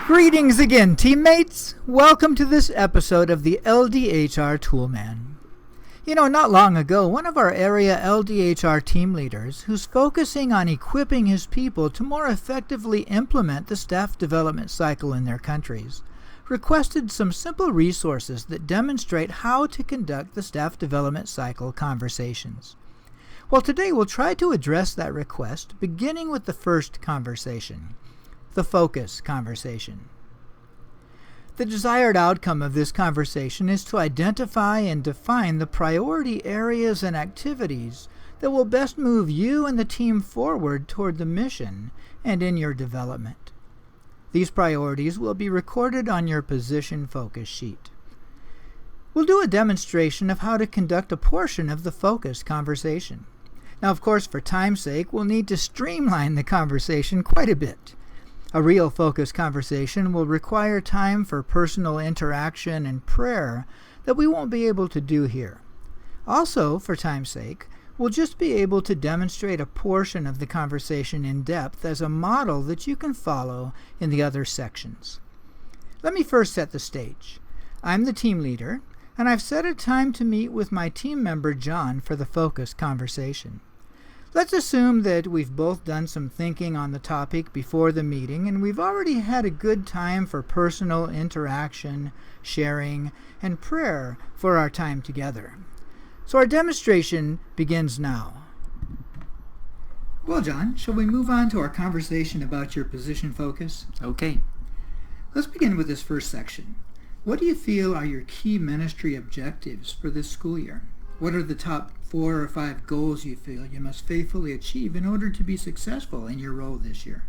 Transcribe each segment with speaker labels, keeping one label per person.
Speaker 1: Greetings again, teammates! Welcome to this episode of the LDHR Toolman. Not long ago, one of our area LDHR team leaders, who's focusing on equipping his people to more effectively implement the staff development cycle in their countries, requested some simple resources that demonstrate how to conduct the staff development cycle conversations. Well, today we'll try to address that request, beginning with the first conversation. The focus conversation. The desired outcome of this conversation is to identify and define the priority areas and activities that will best move you and the team forward toward the mission and in your development. These priorities will be recorded on your position focus sheet. We'll do a demonstration of how to conduct a portion of the focus conversation. Now, of course, for time's sake, we'll need to streamline the conversation quite a bit. A real focus conversation will require time for personal interaction and prayer that we won't be able to do here. Also, for time's sake, we'll just be able to demonstrate a portion of the conversation in depth as a model that you can follow in the other sections. Let me first set the stage. I'm the team leader, and I've set a time to meet with my team member John for the focus conversation. Let's assume that we've both done some thinking on the topic before the meeting, and we've already had a good time for personal interaction, sharing, and prayer for our time together. So our demonstration begins now. Well, John, shall we move on to our conversation about your position focus?
Speaker 2: Okay.
Speaker 1: Let's begin with this first section. What do you feel are your key ministry objectives for this school year? What are the top 4 or 5 goals you feel you must faithfully achieve in order to be successful in your role this year?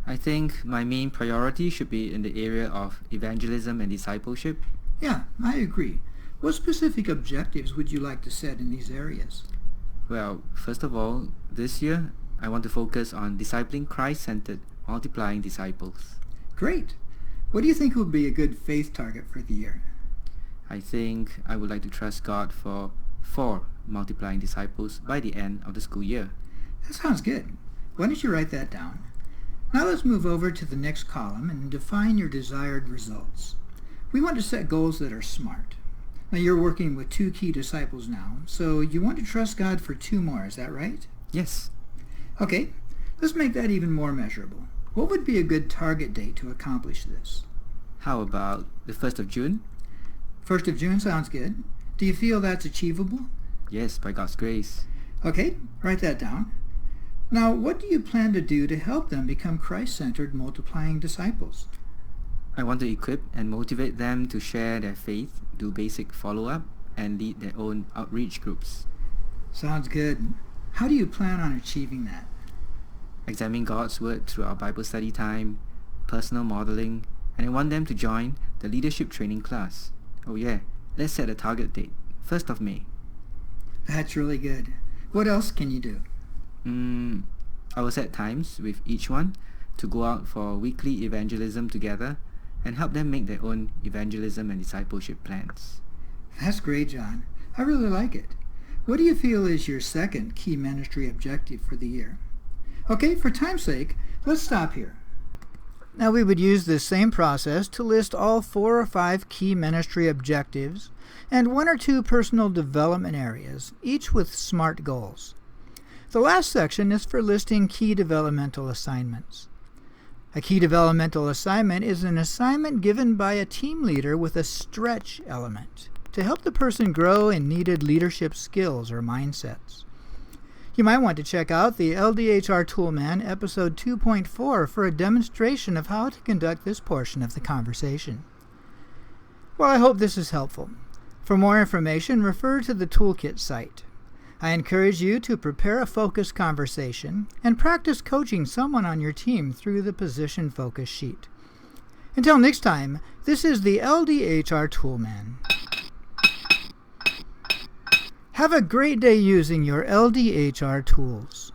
Speaker 2: I think my main priority should be in the area of evangelism and discipleship.
Speaker 1: Yeah, I agree. What specific objectives would you like to set in these areas?
Speaker 2: Well, first of all, this year I want to focus on discipling Christ-centered, multiplying disciples.
Speaker 1: Great. What do you think would be a good faith target for the year?
Speaker 2: I think I would like to trust God for 4 multiplying disciples by the end of the school year.
Speaker 1: That sounds good. Why don't you write that down? Now let's move over to the next column and define your desired results. We want to set goals that are smart. Now you're working with 2 key disciples now, so you want to trust God for 2 more, is that right?
Speaker 2: Yes.
Speaker 1: Okay, let's make that even more measurable. What would be a good target date to accomplish this?
Speaker 2: How about the 1st of June?
Speaker 1: 1st of June sounds good. Do you feel that's achievable?
Speaker 2: Yes, by God's grace.
Speaker 1: Okay, write that down. Now, what do you plan to do to help them become Christ-centered, multiplying disciples?
Speaker 2: I want to equip and motivate them to share their faith, do basic follow-up, and lead their own outreach groups.
Speaker 1: Sounds good. How do you plan on achieving that?
Speaker 2: Examine God's Word through our Bible study time, personal modeling, and I want them to join the leadership training class. Oh yeah, let's set a target date, 1st of May.
Speaker 1: That's really good. What else can you do?
Speaker 2: I will set times with each one to go out for weekly evangelism together and help them make their own evangelism and discipleship plans.
Speaker 1: That's great, John. I really like it. What do you feel is your second key ministry objective for the year? Okay, for time's sake, let's stop here. Now we would use this same process to list all 4 or 5 key ministry objectives and 1 or 2 personal development areas, each with SMART goals. The last section is for listing key developmental assignments. A key developmental assignment is an assignment given by a team leader with a stretch element to help the person grow in needed leadership skills or mindsets. You might want to check out the LDHR Toolman episode 2.4 for a demonstration of how to conduct this portion of the conversation. Well, I hope this is helpful. For more information, refer to the Toolkit site. I encourage you to prepare a focus conversation and practice coaching someone on your team through the position focus sheet. Until next time, this is the LDHR Toolman. Have a great day using your LDHR tools.